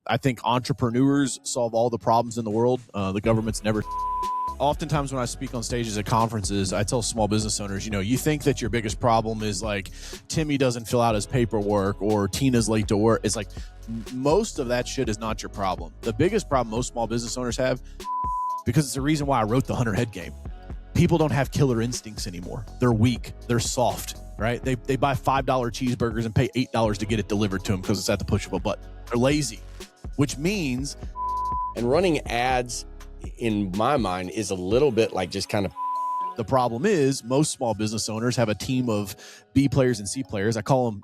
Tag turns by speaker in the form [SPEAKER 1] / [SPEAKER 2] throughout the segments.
[SPEAKER 1] I think entrepreneurs solve all the problems in the world. The government's never. Oftentimes when I speak on stages at conferences, I tell small business owners, you think that your biggest problem is like Timmy doesn't fill out his paperwork or Tina's late to work. It's like most of that shit is not your problem. The biggest problem most small business owners have, because it's the reason why I wrote the 100 Head Game. People don't have killer instincts anymore. They're weak. They're soft, right? They buy $5 cheeseburgers and pay $8 to get it delivered to them because it's at the push of a button. They're lazy, which means...
[SPEAKER 2] And running ads, in my mind, is a little bit like just kind of...
[SPEAKER 1] The problem is most small business owners have a team of B players and C players. I call them...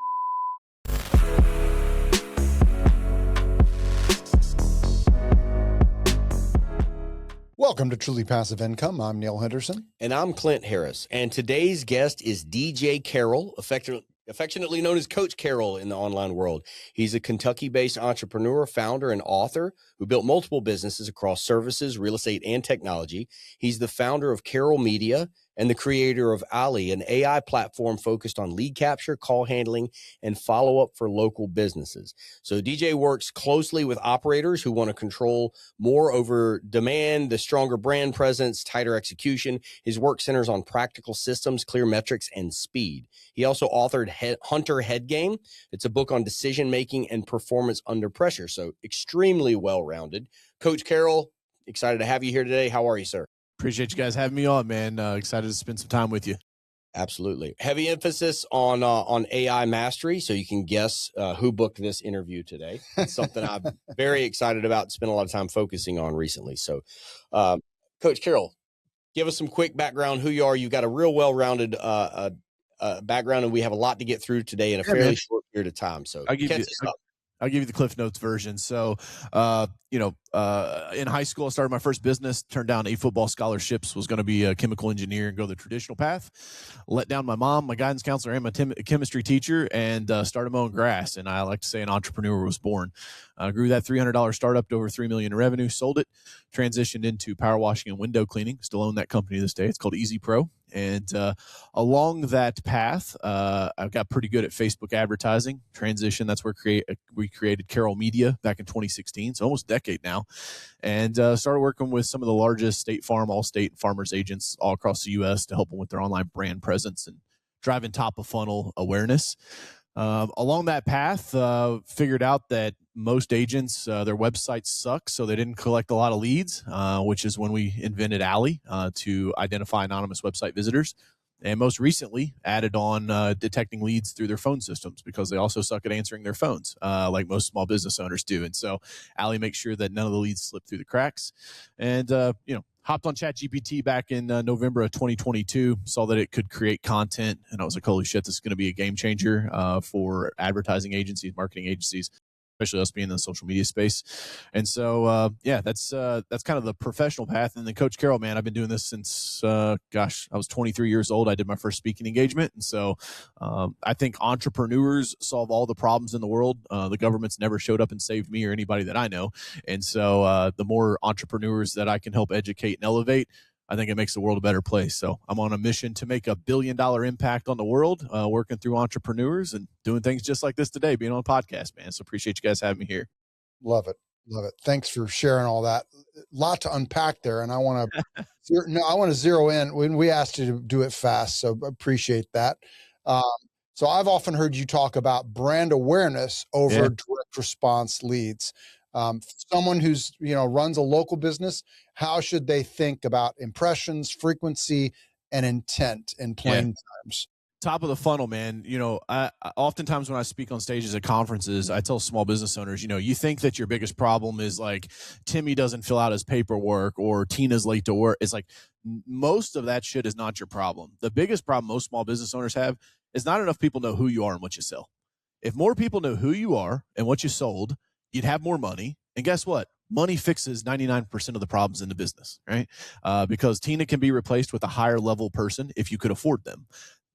[SPEAKER 3] Welcome to Truly Passive Income. I'm Neil Henderson.
[SPEAKER 2] And I'm Clint Harris. And today's guest is DJ Carroll, affectionately known as Coach Carroll in the online world. He's a Kentucky-based entrepreneur, founder, and author who built multiple businesses across services, real estate, and technology. He's the founder of Carroll Media and the creator of Ali, an AI platform focused on lead capture, call handling, and follow-up for local businesses. So DJ works closely with operators who want to control more over demand, the stronger brand presence, tighter execution. His work centers on practical systems, clear metrics, and speed. He also authored Hunter Head Game. It's a book on decision-making and performance under pressure. So extremely well-rounded. Coach Carroll, excited to have you here today. How are you, sir?
[SPEAKER 1] Appreciate you guys having me on, man. Excited to spend some time with you.
[SPEAKER 2] Absolutely. Heavy emphasis on AI mastery, so you can guess who booked this interview today. It's something I'm very excited about and spent a lot of time focusing on recently. So, Coach Carroll, give us some quick background, who you are. You've got a real well-rounded background, and we have a lot to get through today in a fairly short period of time. So
[SPEAKER 1] I'll give you the Cliff Notes version. So, in high school, I started my first business, turned down 8 football scholarships, was going to be a chemical engineer and go the traditional path. Let down my mom, my guidance counselor, and my chemistry teacher, and started mowing grass. And I like to say an entrepreneur was born. Grew that $300 startup to over $3 million in revenue, sold it, transitioned into power washing and window cleaning. Still own that company to this day. It's called Easy Pro. And along that path, I got pretty good at Facebook advertising. Transition, that's where we created Carroll Media back in 2016, so almost a decade now. And started working with some of the largest State Farm, Allstate, and Farmers agents all across the U.S. to help them with their online brand presence and driving top-of-funnel awareness. Along that path, figured out that most agents, their websites suck, so they didn't collect a lot of leads, which is when we invented Ali to identify anonymous website visitors. And most recently added on detecting leads through their phone systems because they also suck at answering their phones, like most small business owners do. And so Ali makes sure that none of the leads slip through the cracks. And, hopped on ChatGPT back in November of 2022, saw that it could create content. And I was like, holy shit, this is going to be a game changer for advertising agencies, marketing agencies, especially us being in the social media space. And so, that's kind of the professional path. And then Coach Carroll, man, I've been doing this since, I was 23 years old. I did my first speaking engagement. And so I think entrepreneurs solve all the problems in the world. The government's never showed up and saved me or anybody that I know. And so the more entrepreneurs that I can help educate and elevate, I think it makes the world a better place. So I'm on a mission to make $1 billion impact on the world, working through entrepreneurs and doing things just like this today, being on a podcast, man. So appreciate you guys having me here.
[SPEAKER 3] Love it. Love it. Thanks for sharing all that. A lot to unpack there. And I want to zero in when we asked you to do it fast. So appreciate that. So I've often heard you talk about brand awareness over direct response leads. Someone who's, runs a local business, how should they think about impressions, frequency, and intent in plain terms?
[SPEAKER 1] Top of the funnel, man. I oftentimes when I speak on stages at conferences, I tell small business owners, you think that your biggest problem is like Timmy doesn't fill out his paperwork or Tina's late to work. It's like most of that shit is not your problem. The biggest problem most small business owners have is not enough people know who you are and what you sell. If more people know who you are and what you sold, you'd have more money. And guess what? Money fixes 99% of the problems in the business, right? Because Tina can be replaced with a higher level person if you could afford them.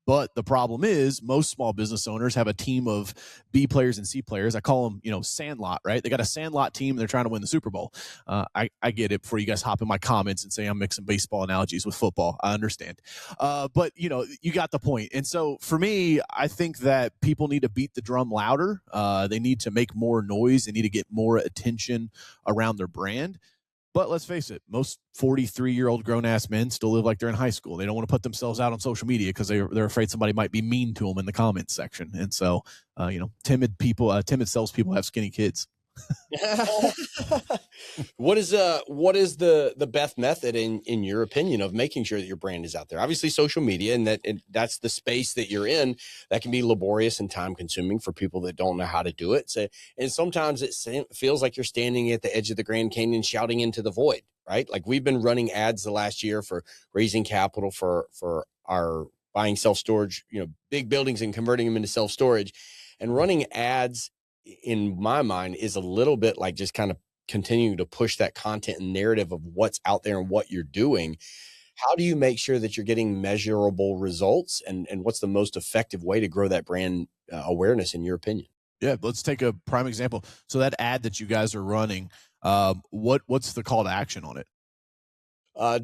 [SPEAKER 1] But the problem is most small business owners have a team of B players and C players. I call them, Sandlot, right? They got a Sandlot team and they're trying to win the Super Bowl. I get it before you guys hop in my comments and say I'm mixing baseball analogies with football. I understand. But, you got the point. And so for me, I think that people need to beat the drum louder. They need to make more noise. They need to get more attention around their brand. But let's face it, most 43-year-old grown-ass men still live like they're in high school. They don't want to put themselves out on social media because they're afraid somebody might be mean to them in the comments section. And so, timid salespeople have skinny kids.
[SPEAKER 2] What is the best method in your opinion of making sure that your brand is out there? Obviously social media, and that's the space that you're in. That can be laborious and time consuming for people that don't know how to do it. So, and sometimes it feels like you're standing at the edge of the Grand Canyon shouting into the void, right? Like we've been running ads the last year for raising capital for our buying self-storage, big buildings and converting them into self-storage, and running ads in my mind is a little bit like just kind of continuing to push that content and narrative of what's out there and what you're doing. How do you make sure that you're getting measurable results, and what's the most effective way to grow that brand awareness in your opinion?
[SPEAKER 1] Yeah, let's take a prime example. So that ad that you guys are running, what's the call to action on it?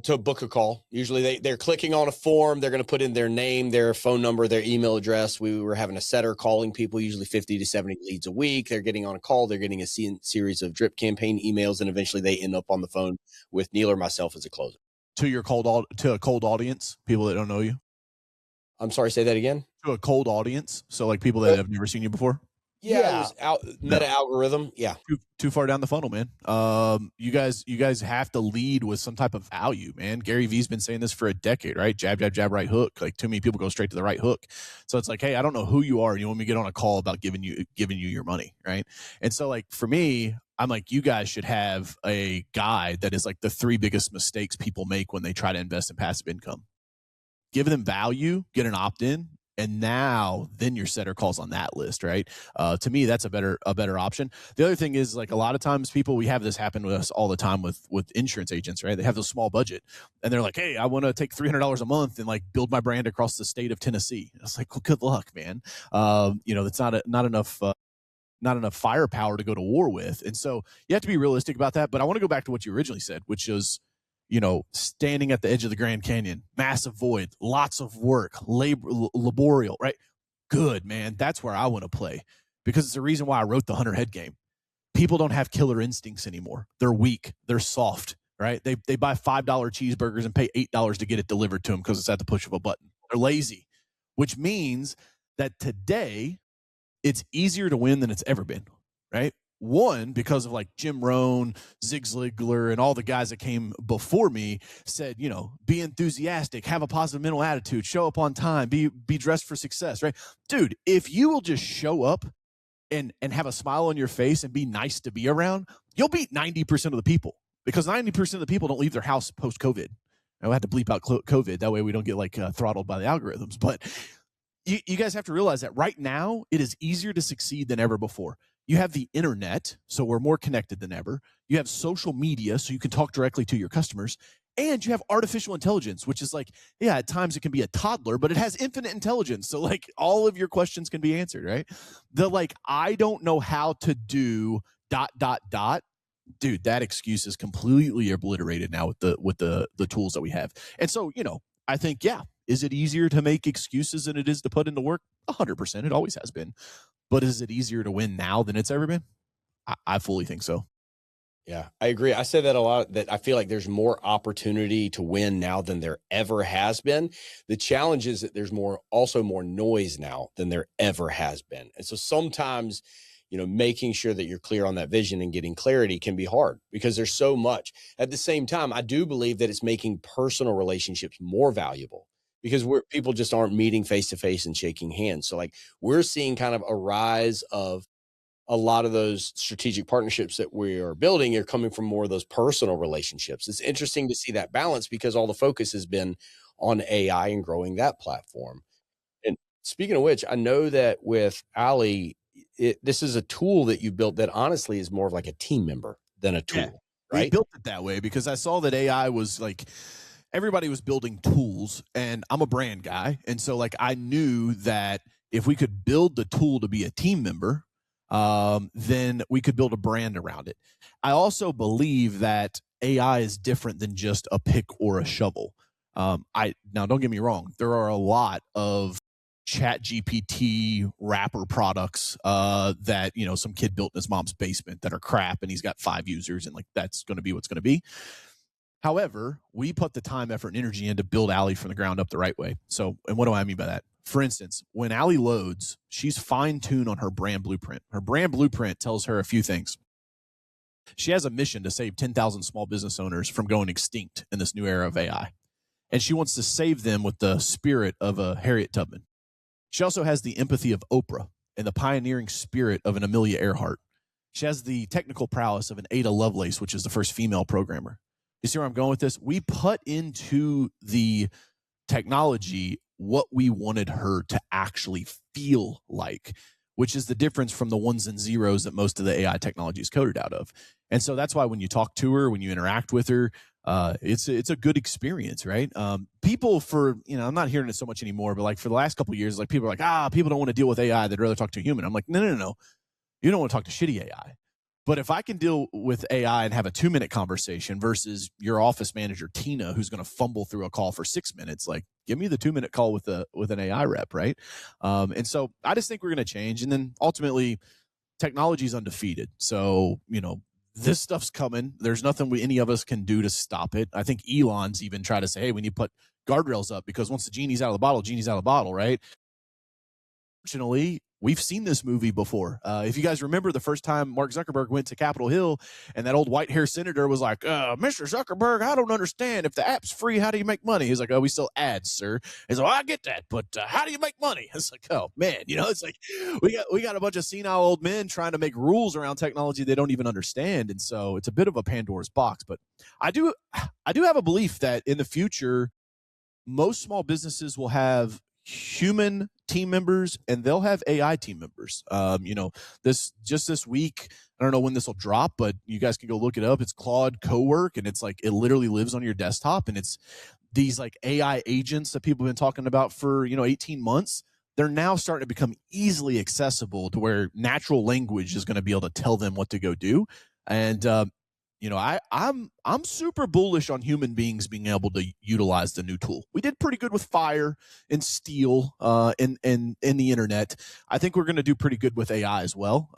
[SPEAKER 2] To book a call. Usually they're clicking on a form. They're going to put in their name, their phone number, their email address. We were having a setter calling people, usually 50 to 70 leads a week. They're getting on a call. They're getting a series of drip campaign emails, and eventually they end up on the phone with Neil or myself as a closer.
[SPEAKER 1] To a cold audience, people that don't know you?
[SPEAKER 2] I'm sorry, say that again?
[SPEAKER 1] To a cold audience. So like people that have never seen you before?
[SPEAKER 2] Yeah. Meta algorithm. Yeah.
[SPEAKER 1] Too far down the funnel, man. You guys have to lead with some type of value, man. Gary Vee's been saying this for a decade, right? Jab, jab, jab, right hook. Like too many people go straight to the right hook. So it's like, hey, I don't know who you are, and you want me to get on a call about giving you your money, right? And so like for me, I'm like, you guys should have a guide that is like the 3 biggest mistakes people make when they try to invest in passive income. Give them value, get an opt-in, and now then your setter calls on that list, right? To me, that's a better option. The other thing is, like, a lot of times we have this happen with us all the time with insurance agents, right? They have a small budget and they're like, hey, I want to take $300 a month and like build my brand across the state of Tennessee. It's like, well, good luck, man. That's not enough firepower to go to war with. And so you have to be realistic about that. But I want to go back to what you originally said, which is, standing at the edge of the Grand Canyon, massive void, lots of work, laborial, right? Good, man. That's where I want to play, because it's the reason why I wrote the 100 head game. People don't have killer instincts anymore. They're weak. They're soft, right? They buy $5 cheeseburgers and pay $8 to get it delivered to them because it's at the push of a button. They're lazy, which means that today it's easier to win than it's ever been, right? One, because of like Jim Rohn, Zig Ziglar, and all the guys that came before me said, be enthusiastic, have a positive mental attitude, show up on time, be dressed for success, right? Dude, if you will just show up and have a smile on your face and be nice to be around, you'll beat 90% of the people, because 90% of the people don't leave their house post-COVID. I had to bleep out COVID. That way we don't get like throttled by the algorithms. But you guys have to realize that right now it is easier to succeed than ever before. You have the internet, so we're more connected than ever. You have social media, so you can talk directly to your customers. And you have artificial intelligence, which is like, yeah, at times it can be a toddler, but it has infinite intelligence. So like all of your questions can be answered, right? The like, I don't know how to do ... Dude, that excuse is completely obliterated now with the tools that we have. And so, I think, yeah, is it easier to make excuses than it is to put into work? 100%. It always has been. But is it easier to win now than it's ever been? I fully think so.
[SPEAKER 2] Yeah, I agree. I say that a lot, that I feel like there's more opportunity to win now than there ever has been. The challenge is that there's also more noise now than there ever has been. And so sometimes, making sure that you're clear on that vision and getting clarity can be hard because there's so much. At the same time, I do believe that it's making personal relationships more valuable, because people just aren't meeting face to face and shaking hands. So like we're seeing kind of a rise of a lot of those strategic partnerships that we are building are coming from more of those personal relationships. It's interesting to see that balance because all the focus has been on AI and growing that platform. And speaking of which, I know that with Ali, this is a tool that you built that honestly is more of like a team member than a tool, right?
[SPEAKER 1] We built it that way because I saw that AI was like, everybody was building tools, and I'm a brand guy. And so like I knew that if we could build the tool to be a team member, then we could build a brand around it. I also believe that AI is different than just a pick or a shovel. Now don't get me wrong, there are a lot of chat GPT wrapper products that, you know, some kid built in his mom's basement that are crap, and he's got 5 users, and like that's going to be what's going to be. However, we put the time, effort, and energy in to build Allie from the ground up the right way. So, and what do I mean by that? For instance, when Allie loads, she's fine-tuned on her brand blueprint. Her brand blueprint tells her a few things. She has a mission to save 10,000 small business owners from going extinct in this new era of AI. And she wants to save them with the spirit of a Harriet Tubman. She also has the empathy of Oprah and the pioneering spirit of an Amelia Earhart. She has the technical prowess of an Ada Lovelace, which is the first female programmer. You see where I'm going with this? We put into the technology what we wanted her to actually feel like, which is the difference from the ones and zeros that most of the AI technology is coded out of. And so that's why when you talk to her, when you interact with her, it's a good experience, right? People for, you know, I'm not hearing it so much anymore, but like for the last couple of years, like people are like, people don't want to deal with AI. They'd rather talk to a human. I'm like, no. You don't want to talk to shitty AI. But if I can deal with AI and have a 2-minute conversation versus your office manager, Tina, who's going to fumble through a call for 6 minutes, like give me the 2-minute call with an AI rep, right? And so I just think we're going to change. And then ultimately, technology is undefeated. So, you know, this stuff's coming. There's nothing any of us can do to stop it. I think Elon's even tried to say, hey, we need to put guardrails up because once the genie's out of the bottle, right? Fortunately, we've seen this movie before. If you guys remember the first time Mark Zuckerberg went to Capitol Hill and that old white hair senator was like, Mr. Zuckerberg, I don't understand. If the app's free, how do you make money? He's like, oh, we sell ads, sir. He's like, I get that, but how do you make money? It's like, oh, man, you know, it's like we got a bunch of senile old men trying to make rules around technology they don't even understand. And so it's a bit of a Pandora's box. But I do have a belief that in the future, most small businesses will have human team members and they'll have AI team members. You know, this week, I don't know when this will drop, but you guys can go look it up. It's Claude Cowork, and it's like it literally lives on your desktop, and it's these like AI agents that people have been talking about for, you know, 18 months. They're now starting to become easily accessible to where natural language is going to be able to tell them what to go do. And you know, I'm super bullish on human beings being able to utilize the new tool. We did pretty good with fire and steel and the internet. I think we're going to do pretty good with AI as well.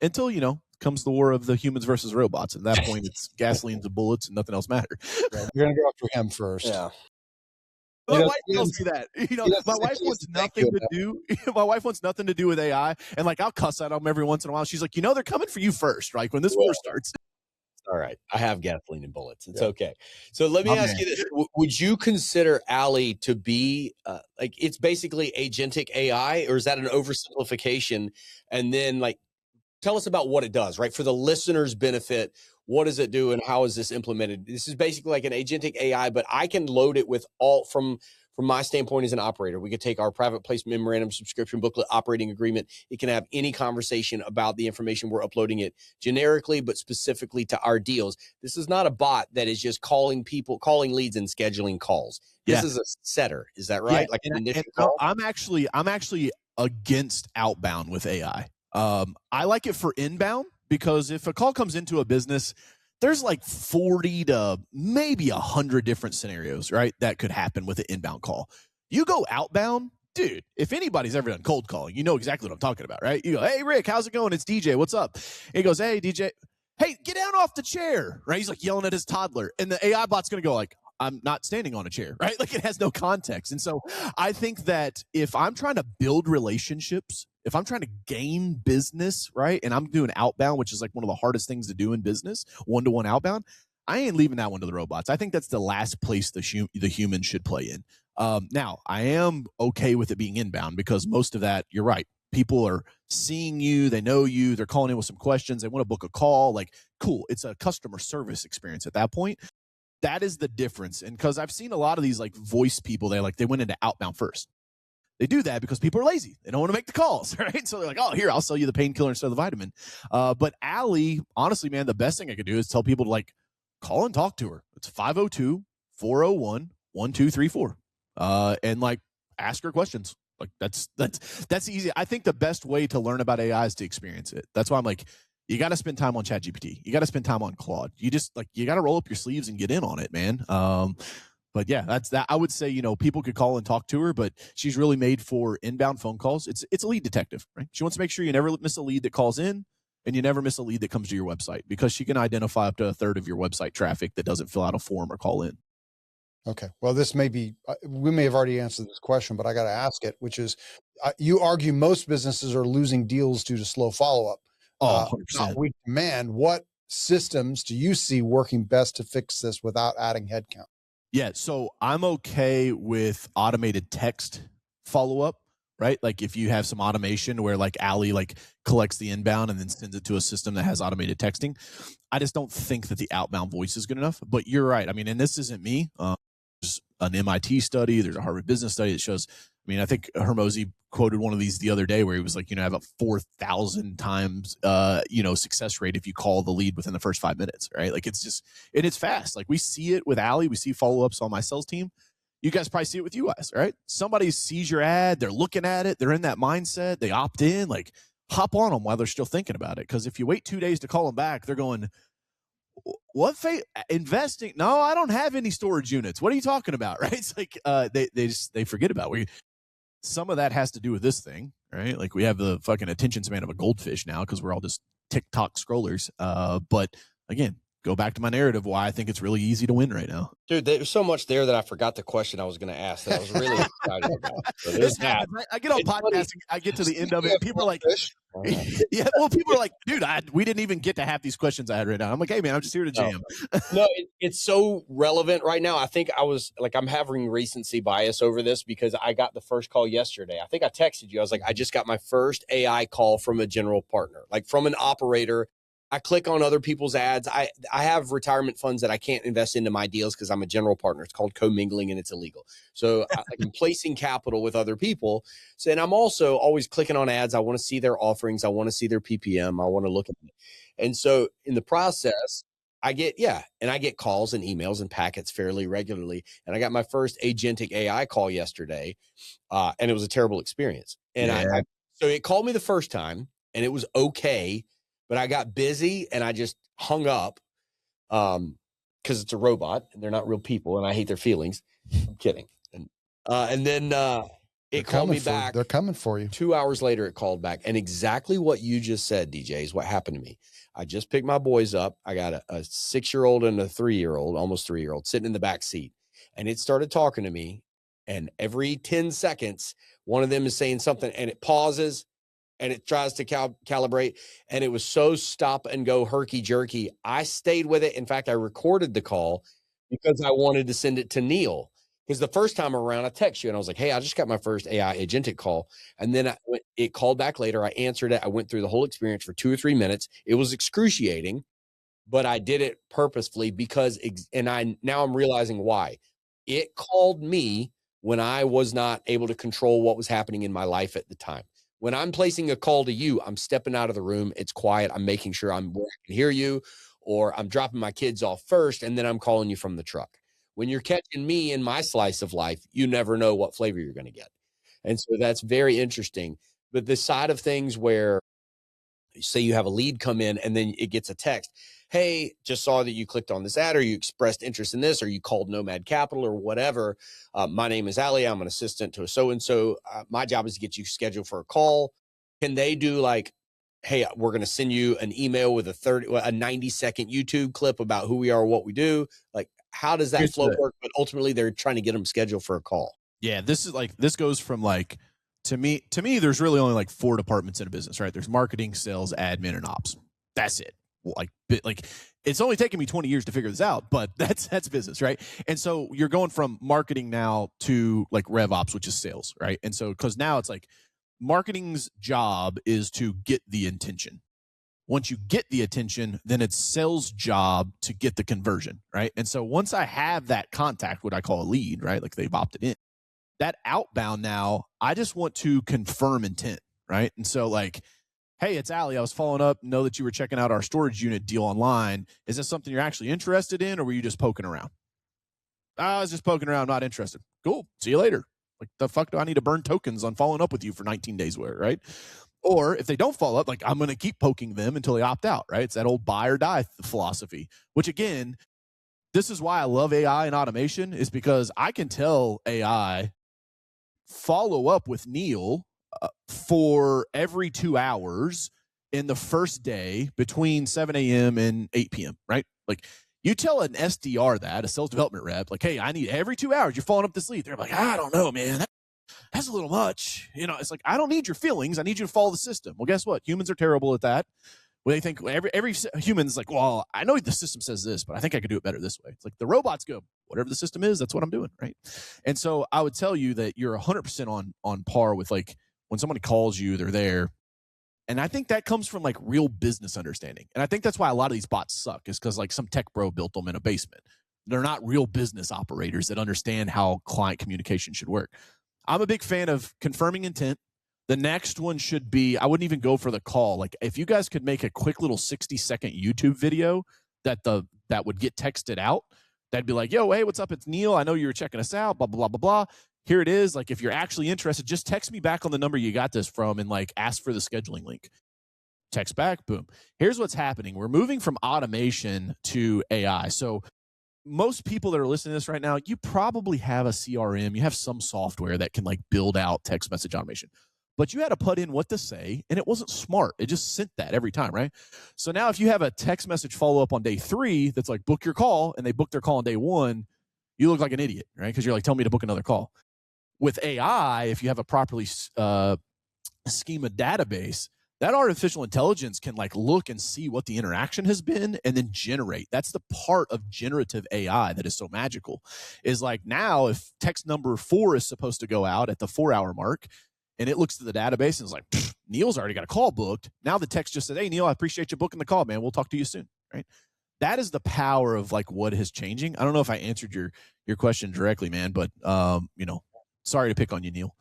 [SPEAKER 1] Until, you know, comes the war of the humans versus robots. At that point, it's gasoline and bullets and nothing else matters.
[SPEAKER 3] Yeah, we're going to go after him first.
[SPEAKER 2] Yeah.
[SPEAKER 1] My wife tells me that. You know, my wife wants nothing to do. My wife wants nothing to do with AI, and like I'll cuss at them every once in a while. She's like, you know, they're coming for you first, right? When this war starts.
[SPEAKER 2] All right. I have gasoline and bullets. It's okay. So let me ask you this. Would you consider Allie to be like it's basically agentic AI, or is that an oversimplification? And then like tell us about what it does, right? For the listener's benefit, what does it do and how is this implemented? This is basically like an agentic AI, but I can load it with all from my standpoint as an operator. We could take our private placement memorandum, subscription booklet, operating agreement. It can have any conversation about the information. We're uploading it generically, but specifically to our deals. This is not a bot that is just calling leads and scheduling calls. This is a setter. Is that right?
[SPEAKER 1] Yeah, like an initial call? I'm actually against outbound with AI. I like it for inbound because if a call comes into a business, there's like 40 to maybe 100 different scenarios, right? That could happen with an inbound call. You go outbound, dude, if anybody's ever done cold calling, you know exactly what I'm talking about, right? You go, hey, Rick, how's it going? It's DJ. What's up? And he goes, hey, DJ. Hey, get down off the chair, right? He's like yelling at his toddler. And the AI bot's going to go like, I'm not standing on a chair, right? Like it has no context. And so I think that if I'm trying to build relationships, if I'm trying to gain business, right, and I'm doing outbound, which is like one of the hardest things to do in business, one-to-one outbound, I ain't leaving that one to the robots. I think that's the last place the human should play in. Now, I am okay with it being inbound because most of that, you're right, people are seeing you, they know you, they're calling in with some questions, they want to book a call, like, cool, it's a customer service experience at that point. That is the difference. And because I've seen a lot of these like voice people, they went into outbound first. They do that because people are lazy. They don't want to make the calls, right? So they're like, oh, here, I'll sell you the painkiller instead of the vitamin. But Allie, honestly, man, the best thing I could do is tell people to like call and talk to her. It's 401-1234. And like ask her questions. Like that's easy. I think the best way to learn about AI is to experience it. That's why I'm like, you got to spend time on ChatGPT. You got to spend time on Claude. You got to roll up your sleeves and get in on it, man. But yeah, that's that. I would say, people could call and talk to her, but she's really made for inbound phone calls. It's a lead detective, right? She wants to make sure you never miss a lead that calls in and you never miss a lead that comes to your website, because she can identify up to a third of your website traffic that doesn't fill out a form or call in.
[SPEAKER 3] Okay. Well, this may be, we may have already answered this question, but I got to ask it, which is, you argue most businesses are losing deals due to slow follow-up.
[SPEAKER 1] Oh, 100%.
[SPEAKER 3] Not weak demand. What systems do you see working best to fix this without adding headcount?
[SPEAKER 1] Yeah, so I'm okay with automated text follow-up, right? Like if you have some automation where like Allie like collects the inbound and then sends it to a system that has automated texting. I just don't think that the outbound voice is good enough. But you're right. I mean, and this isn't me. There's an MIT study. There's a Harvard Business study that shows, I mean, I think Hermosi quoted one of these the other day where he was like, I have a 4,000 times, success rate if you call the lead within the first 5 minutes, right? Like it's just, and it's fast. Like we see it with Allie. We see follow-ups on my sales team. You guys probably see it with you guys, right? Somebody sees your ad. They're looking at it. They're in that mindset. They opt in, like hop on them while they're still thinking about it. Because if you wait 2 days to call them back, they're going, what investing? No, I don't have any storage units. What are you talking about? Right? It's like they forget about it. Some of that has to do with this thing, right? Like we have the fucking attention span of a goldfish now because we're all just TikTok scrollers. But again, go back to my narrative why I think it's really easy to win right now.
[SPEAKER 2] Dude, there's so much there that I forgot the question I was going to ask that I was really excited about. So there's that.
[SPEAKER 1] I get on podcasting, I get to the end of it, and people are like, yeah, well, people are like, dude, we didn't even get to have these questions I had written down. I'm like, hey, man, I'm just here to jam.
[SPEAKER 2] No, it's so relevant right now. I think I'm having recency bias over this because I got the first call yesterday. I think I texted you. I was like, I just got my first AI call from a general partner, like from an operator. I click on other people's ads. I have retirement funds that I can't invest into my deals because I'm a general partner. It's called commingling and it's illegal. So I'm placing capital with other people. So, and I'm also always clicking on ads. I want to see their offerings. I want to see their PPM. I want to look at it. And so in the process, I get calls and emails and packets fairly regularly. And I got my first agentic AI call yesterday. And it was a terrible experience. And so it called me the first time and it was okay. But I got busy and I just hung up because it's a robot and they're not real people and I hate their feelings. I'm kidding. And then it called me back.
[SPEAKER 3] They're coming for you.
[SPEAKER 2] 2 hours later, it called back. And exactly what you just said, DJ, is what happened to me. I just picked my boys up. I got a 6-year-old and a 3-year-old, almost 3-year-old, sitting in the back seat. And it started talking to me. And every 10 seconds, one of them is saying something and it pauses. And it tries to calibrate. And it was so stop and go herky jerky. I stayed with it. In fact, I recorded the call because I wanted to send it to Neil. Because the first time around, I text you and I was like, hey, I just got my first AI agentic call. And then it called back later. I answered it. I went through the whole experience for 2 or 3 minutes. It was excruciating, but I did it purposefully because, now I'm realizing why. It called me when I was not able to control what was happening in my life at the time. When I'm placing a call to you, I'm stepping out of the room. It's quiet. I'm making sure I can hear you, or I'm dropping my kids off first, and then I'm calling you from the truck. When you're catching me in my slice of life, you never know what flavor you're going to get. And so that's very interesting. But the side of things where, say you have a lead come in and then it gets a text, hey, just saw that you clicked on this ad or you expressed interest in this or you called Nomad Capital or whatever. My name is Allie. I'm an assistant to a so-and-so. My job is to get you scheduled for a call. Can they do like, hey, we're going to send you an email with a 90-second YouTube clip about who we are, what we do? Like, how does that flow work? But ultimately, they're trying to get them scheduled for a call.
[SPEAKER 1] Yeah, this goes from like, to me, there's really only like 4 departments in a business, right? There's marketing, sales, admin, and ops. That's it. Like it's only taken me 20 years to figure this out, but that's business, right? And so you're going from marketing now to like rev ops, which is sales, right? And so because now it's like marketing's job is to get the attention. Once you get the attention, then it's sales' job to get the conversion, right? And so once I have that contact, what I call a lead, right? Like they've opted in. That outbound now, I just want to confirm intent, right? And so like, hey, it's Allie. I was following up. Know that you were checking out our storage unit deal online. Is this something you're actually interested in, or were you just poking around? I was just poking around, not interested. Cool. See you later. Like, the fuck do I need to burn tokens on following up with you for 19 days, right? Or if they don't follow up, like, I'm going to keep poking them until they opt out, right? It's that old buy or die philosophy, which, again, this is why I love AI and automation, is because I can tell AI, follow up with Neil for every 2 hours in the first day between 7 a.m. and 8 p.m., right? Like, you tell an SDR that, a sales development rep, like, hey, I need every 2 hours, you're following up this lead. They're like, I don't know, man. That's a little much. It's like, I don't need your feelings. I need you to follow the system. Well, guess what? Humans are terrible at that. Well, they think every human's like, well, I know the system says this, but I think I could do it better this way. It's like the robots go, whatever the system is, that's what I'm doing, right? And so I would tell you that you're 100% on par with, like, when somebody calls you, they're there. And I think that comes from, like, real business understanding. And I think that's why a lot of these bots suck, is because, like, some tech bro built them in a basement. They're not real business operators that understand how client communication should work. I'm a big fan of confirming intent. The next one should be, I wouldn't even go for the call. Like, if you guys could make a quick little 60-second YouTube video that would get texted out, that'd be like, yo, hey, what's up? It's Neil. I know you were checking us out, blah, blah, blah, blah, blah. Here it is. Like, if you're actually interested, just text me back on the number you got this from and, like, ask for the scheduling link. Text back, boom. Here's what's happening. We're moving from automation to AI. So most people that are listening to this right now, you probably have a CRM. You have some software that can, like, build out text message automation. But you had to put in what to say, and it wasn't smart. It just sent that every time, right? So now if you have a text message follow-up on day 3 that's like, book your call, and they book their call on day 1, you look like an idiot, right? Because you're like, tell me to book another call. With AI, if you have a properly schema database, that artificial intelligence can, like, look and see what the interaction has been and then generate. That's the part of generative AI that is so magical, is like, now if text number 4 is supposed to go out at the 4-hour mark, and it looks to the database and is like, Neil's already got a call booked. Now the text just said, hey, Neil, I appreciate you booking the call, man. We'll talk to you soon, right? That is the power of, like, what is changing. I don't know if I answered your question directly, man, but, sorry to pick on you, Neil.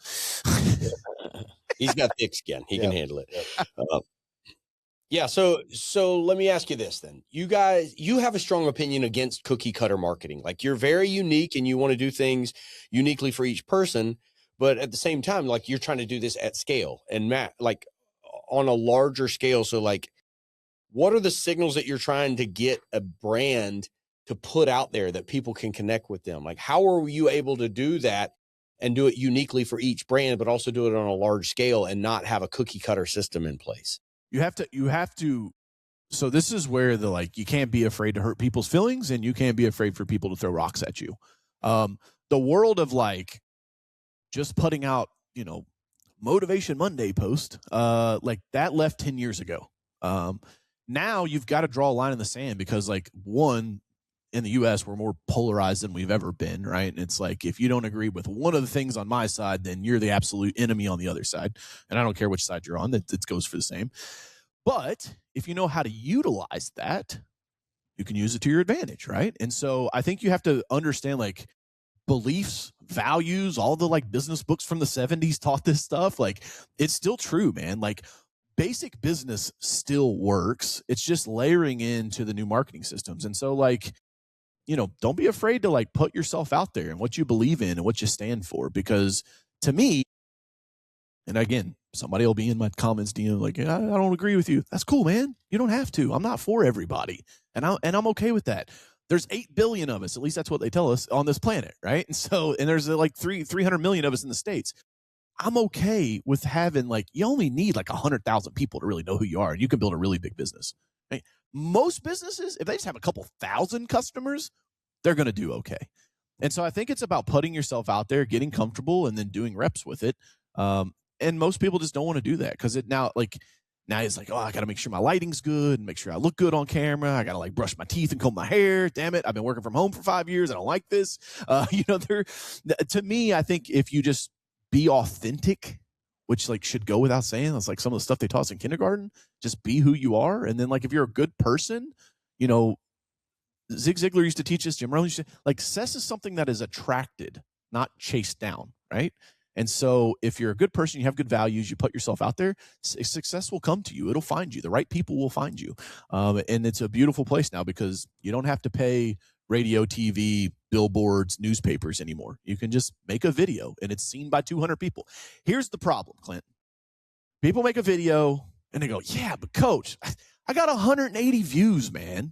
[SPEAKER 2] He's got thick skin. He can handle it. Yeah. So let me ask you this then. You have a strong opinion against cookie cutter marketing. Like, you're very unique and you want to do things uniquely for each person. But at the same time, like, you're trying to do this at scale and like on a larger scale. So, like, what are the signals that you're trying to get a brand to put out there that people can connect with them? Like, how are you able to do that and do it uniquely for each brand, but also do it on a large scale and not have a cookie cutter system in place?
[SPEAKER 1] You have to. So this is where you can't be afraid to hurt people's feelings, and you can't be afraid for people to throw rocks at you. The world of, like, just putting out, Motivation Monday post, like, that left 10 years ago. Now you've got to draw a line in the sand because, like, one, in the US, we're more polarized than we've ever been, right? And it's like, if you don't agree with one of the things on my side, then you're the absolute enemy on the other side. And I don't care which side you're on, it goes for the same. But if you know how to utilize that, you can use it to your advantage, right? And so I think you have to understand, like, beliefs, values, all the, like, business books from the 70s taught this stuff. Like, it's still true, man. Like, basic business still works. It's just layering into the new marketing systems. And so, like, don't be afraid to, like, put yourself out there and what you believe in and what you stand for. Because to me, and again, somebody will be in my comments, like, I don't agree with you. That's cool, man. You don't have to. I'm not for everybody. And I'm okay with that. There's 8 billion of us, at least that's what they tell us, on this planet, right? And there's like 300 million of us in the States. I'm okay with having, like, you only need like 100,000 people to really know who you are, and you can build a really big business. Right? Most businesses, if they just have a couple thousand customers, they're going to do okay. And so I think it's about putting yourself out there, getting comfortable, and then doing reps with it. And most people just don't want to do that because now it's like, oh, I got to make sure my lighting's good and make sure I look good on camera. I got to, like, brush my teeth and comb my hair. Damn it. I've been working from home for 5 years. I don't like this. To me, I think if you just be authentic, which, like, should go without saying, that's like some of the stuff they taught us in kindergarten, just be who you are. And then, like, if you're a good person, Zig Ziglar used to teach us, Jim Rohn used to, like, success is something that is attracted, not chased down. Right. And so if you're a good person, you have good values, you put yourself out there, success will come to you. It'll find you. The right people will find you. And it's a beautiful place now because you don't have to pay radio, TV, billboards, newspapers anymore. You can just make a video and it's seen by 200 people. Here's the problem, Clint. People make a video and they go, yeah, but coach, I got 180 views, man. I'm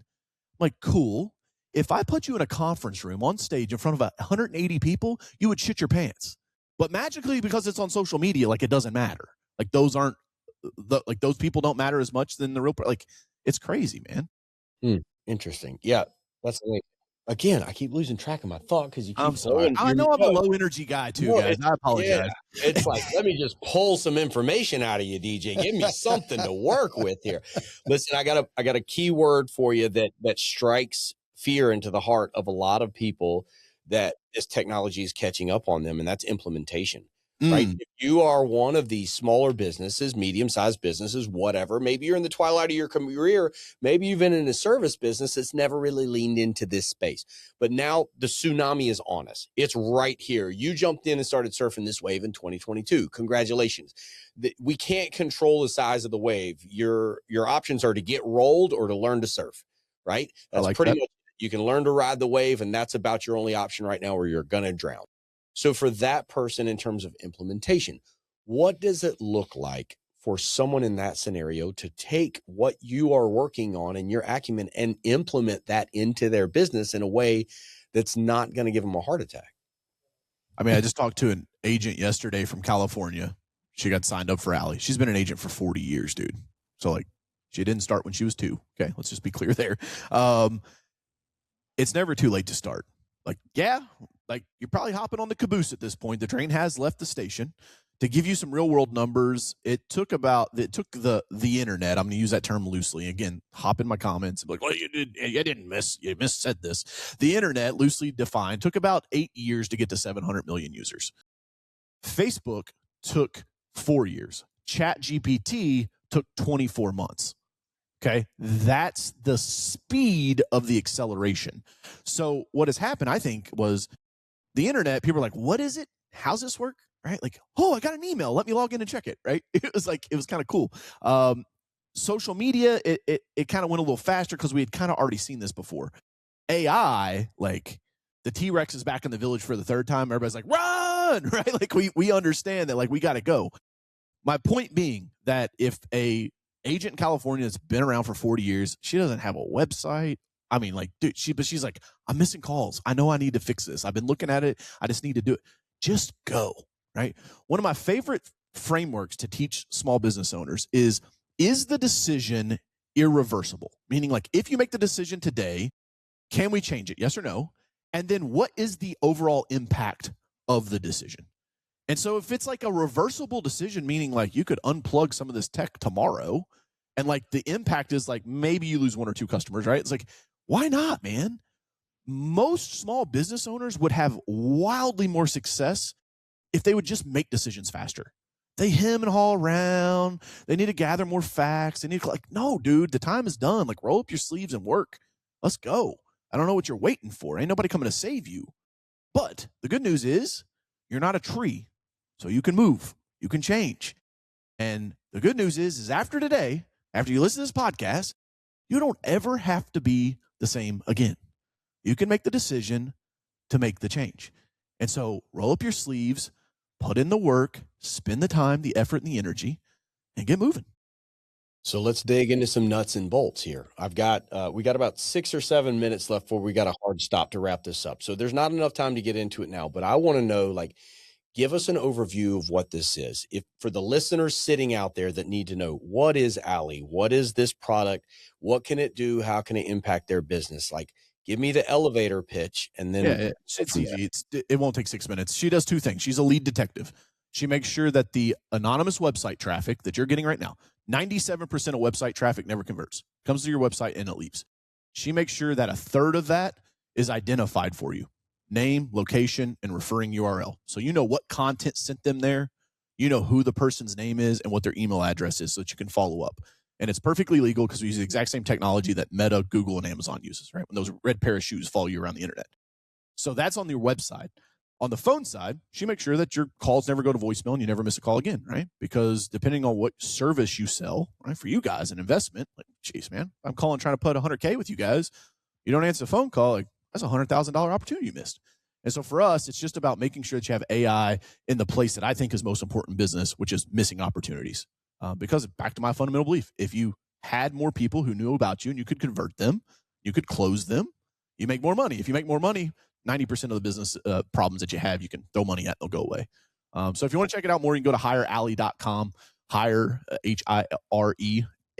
[SPEAKER 1] like, cool. If I put you in a conference room on stage in front of 180 people, you would shit your pants. But magically, because it's on social media, like it doesn't matter. Like those people don't matter as much than the real, like it's crazy, man.
[SPEAKER 2] Interesting. Yeah. That's the way. Again, I keep losing track of my thought because you keep.
[SPEAKER 1] I'm sorry. I know I'm a low energy guy too, guys. I apologize.
[SPEAKER 2] Yeah, it's like, let me just pull some information out of you, DJ. Give me something to work with here. Listen, I got a key word for you that strikes fear into the heart of a lot of people that this technology is catching up on them, and that's implementation. Right. If you are one of these smaller businesses, medium-sized businesses, whatever, maybe you're in the twilight of your career, maybe you've been in a service business that's never really leaned into this space. But now the tsunami is on us. It's right here. You jumped in and started surfing this wave in 2022. Congratulations. We can't control the size of the wave. Your options are to get rolled or to learn to surf, right? That's like pretty much, you can learn to ride the wave, and that's about your only option right now, or you're going to drown. So for that person, in terms of implementation, what does it look like for someone in that scenario to take what you are working on and your acumen and implement that into their business in a way that's not going to give them a heart attack?
[SPEAKER 1] I mean, I just talked to an agent yesterday from California. She got signed up for Allie. She's been an agent for 40 years, dude. So like she didn't start when she was 2. Okay. Let's just be clear there. It's never too late to start. Like, yeah, like you're probably hopping on the caboose at this point. The train has left the station. To give you some real world numbers, it took the internet. I'm going to use that term loosely. Again, hop in my comments and be like, well, you missaid this. The internet, loosely defined, took about 8 years to get to 700 million users. Facebook took 4 years. ChatGPT took 24 months. Okay, that's the speed of the acceleration. So what has happened, I think, was the internet, people are like, what is it? How's this work? Right? Like, oh, I got an email. Let me log in and check it. Right? It was kind of cool. Social media, it kind of went a little faster because we had kind of already seen this before. AI, like the T-Rex is back in the village for the third time. Everybody's like, run, right? Like we understand that, like, we got to go. My point being that if a agent in California that's been around for 40 years, she doesn't have a website. I mean, like, dude, she's like, I'm missing calls. I know I need to fix this. I've been looking at it. I just need to do it. Just go, right? One of my favorite frameworks to teach small business owners is the decision irreversible? Meaning, like, if you make the decision today, can we change it? Yes or no? And then what is the overall impact of the decision? And so if it's like a reversible decision, meaning like you could unplug some of this tech tomorrow, and like the impact is like maybe you lose 1 or 2 customers, right? It's like, why not, man? Most small business owners would have wildly more success if they would just make decisions faster. They hem and haw around. They need to gather more facts. They need to, like, no, dude, the time is done. Like, roll up your sleeves and work. Let's go. I don't know what you're waiting for. Ain't nobody coming to save you. But the good news is you're not a tree. So you can move, you can change. And the good news is after today, after you listen to this podcast, you don't ever have to be the same again. You can make the decision to make the change. And so roll up your sleeves, put in the work, spend the time, the effort, and the energy, and get moving.
[SPEAKER 2] So let's dig into some nuts and bolts here. We got about 6 or 7 minutes left before we got a hard stop to wrap this up. So there's not enough time to get into it now, but I want to know, like, give us an overview of what this is. If for the listeners sitting out there that need to know, what is Allie? What is this product? What can it do? How can it impact their business? Like, give me the elevator pitch, and then
[SPEAKER 1] it's easy. It won't take 6 minutes. She does 2 things. She's a lead detective. She makes sure that the anonymous website traffic that you're getting right now, 97% of website traffic never converts. Comes to your website and it leaves. She makes sure that 1/3 of that is identified for you. Name, location, and referring URL. So you know what content sent them there. You know who the person's name is and what their email address is so that you can follow up. And it's perfectly legal because we use the exact same technology that Meta, Google, and Amazon uses, right? When those red pair of shoes follow you around the internet. So that's on your website. On the phone side, she makes sure that your calls never go to voicemail and you never miss a call again, right? Because depending on what service you sell, right, for you guys, an investment, like, geez, man, I'm calling trying to put 100K with you guys. You don't answer the phone call, like, That's $100,000 opportunity you missed. And so for us, it's just about making sure that you have AI in the place that I think is most important in business, which is missing opportunities. Because back to my fundamental belief, if you had more people who knew about you and you could convert them, you could close them, you make more money. If you make more money, 90% of the business problems that you have, you can throw money at, they'll go away. So if you want to check it out more, you can go to hireally.com, hire,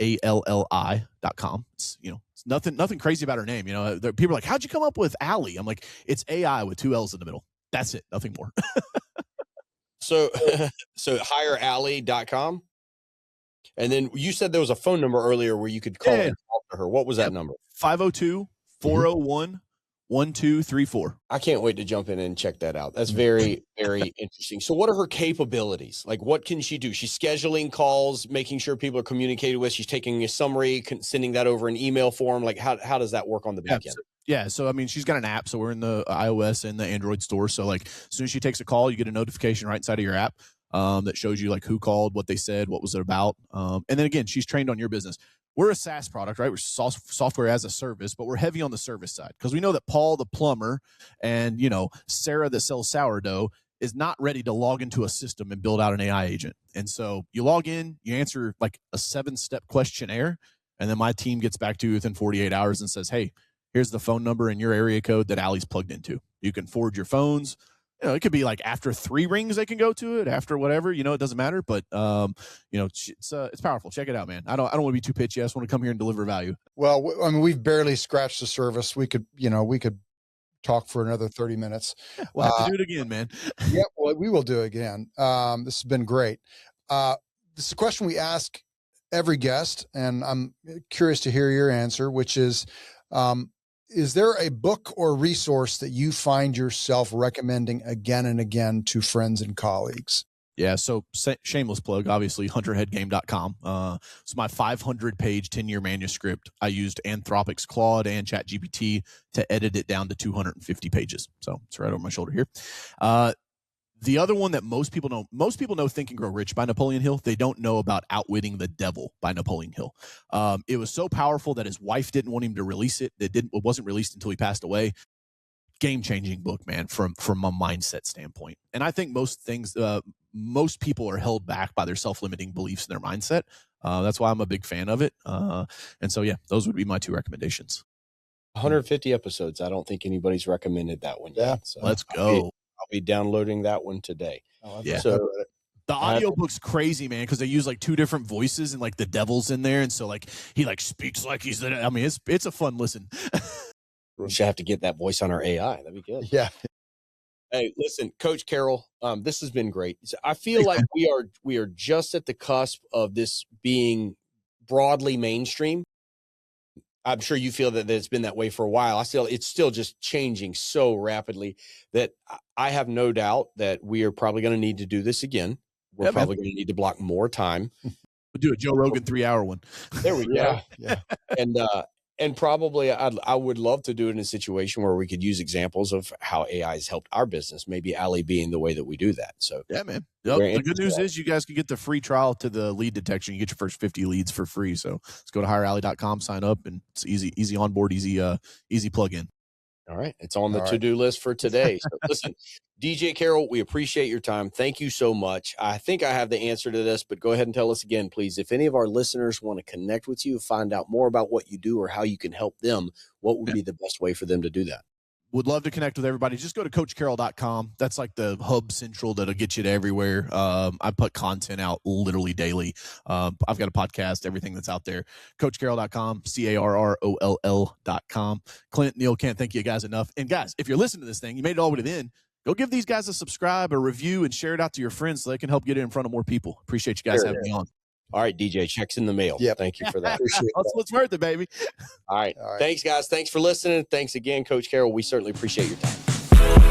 [SPEAKER 1] HIREALLI.com. It's, it's nothing crazy about her name. People are like, how'd you come up with Allie? I'm like, it's AI with 2 L's in the middle. That's it. Nothing more.
[SPEAKER 2] So hireally.com. And then you said there was a phone number earlier where you could call and talk to her. What was that number?
[SPEAKER 1] 502-401-1234.
[SPEAKER 2] I can't wait to jump in and check that out. That's very, very interesting. So what are her capabilities? Like, what can she do? She's scheduling calls, making sure people are communicated with. She's taking a summary, sending that over an email form. Like, how does that work on the back end?
[SPEAKER 1] So I mean, she's got an app. So we're in the iOS and the Android store. So like, as soon as she takes a call, you get a notification right inside of your app that shows you like who called, what they said, what was it about. And then again, she's trained on your business. We're a SaaS product, right? We're software as a service, but we're heavy on the service side because we know that Paul the plumber and, Sarah that sells sourdough is not ready to log into a system and build out an AI agent. And so you log in, you answer like a 7-step questionnaire, and then my team gets back to you within 48 hours and says, hey, here's the phone number and your area code that Allie's plugged into. You can forward your phones. It could be like after 3 rings, they can go to it, after whatever, it doesn't matter. But, it's powerful. Check it out, man. I don't want to be too pitchy. I just want to come here and deliver value.
[SPEAKER 3] Well, I mean, we've barely scratched the surface. We could talk for another 30 minutes.
[SPEAKER 1] We'll have to do it again, man.
[SPEAKER 3] Yeah, well, we will do it again. This has been great. This is a question we ask every guest, and I'm curious to hear your answer, which is there a book or resource that you find yourself recommending again and again to friends and colleagues?
[SPEAKER 1] Yeah, so shameless plug, obviously, hunterheadgame.com. It's my 500-page, 10-year manuscript. I used Anthropic's Claude and ChatGPT to edit it down to 250 pages. So it's right over my shoulder here. The other one that most people know Think and Grow Rich by Napoleon Hill. They don't know about Outwitting the Devil by Napoleon Hill. It was so powerful that his wife didn't want him to release it. It wasn't released until he passed away. Game-changing book, man, from a mindset standpoint. And I think most people are held back by their self-limiting beliefs in their mindset. That's why I'm a big fan of it. And so, yeah, those would be my 2 recommendations.
[SPEAKER 2] 150 episodes. I don't think anybody's recommended that one yet. So
[SPEAKER 1] let's go.
[SPEAKER 2] I'll be downloading that one today.
[SPEAKER 1] Yeah.
[SPEAKER 2] So
[SPEAKER 1] the audiobook's crazy, man, because they use like 2 different voices and like the devil's in there. And so like he like speaks like he's the, I mean, it's a fun listen.
[SPEAKER 2] We should have to get that voice on our AI. That'd be good.
[SPEAKER 3] Yeah.
[SPEAKER 2] Hey, listen, Coach Carroll, this has been great. I feel like we are just at the cusp of this being broadly mainstream. I'm sure you feel that it's been that way for a while. It's still just changing so rapidly that I have no doubt that we are probably going to need to do this again. We're probably going to need to block more time.
[SPEAKER 1] We'll do a Joe Rogan 3-hour one.
[SPEAKER 2] There we go.
[SPEAKER 3] Yeah.
[SPEAKER 2] And probably I would love to do it in a situation where we could use examples of how AI has helped our business, maybe Allie being the way that we do that. So
[SPEAKER 1] yeah, man. Yep. The good news is you guys can get the free trial to the lead detection. You get your first 50 leads for free. So let's go to hireally.com, sign up, and it's easy onboard, easy plug-in.
[SPEAKER 2] All right. It's on the to-do list for today. So listen, DJ Carroll, we appreciate your time. Thank you so much. I think I have the answer to this, but go ahead and tell us again, please. If any of our listeners want to connect with you, find out more about what you do or how you can help them, what would be the best way for them to do that?
[SPEAKER 1] Would love to connect with everybody. Just go to coachcarroll.com. That's like the hub central that'll get you to everywhere. I put content out literally daily. I've got a podcast, everything that's out there. coachcarroll.com, CARROLL.com. Clint, Neil, can't thank you guys enough. And guys, if you're listening to this thing, you made it all the way to the end, go give these guys a subscribe, a review, and share it out to your friends so they can help get it in front of more people. Appreciate you guys having me on.
[SPEAKER 2] All right, DJ, checks in the mail.
[SPEAKER 3] Yep.
[SPEAKER 2] Thank you for that.
[SPEAKER 1] That's what's worth it, baby.
[SPEAKER 2] All right. Thanks, guys. Thanks for listening. Thanks again, Coach Carroll. We certainly appreciate your time.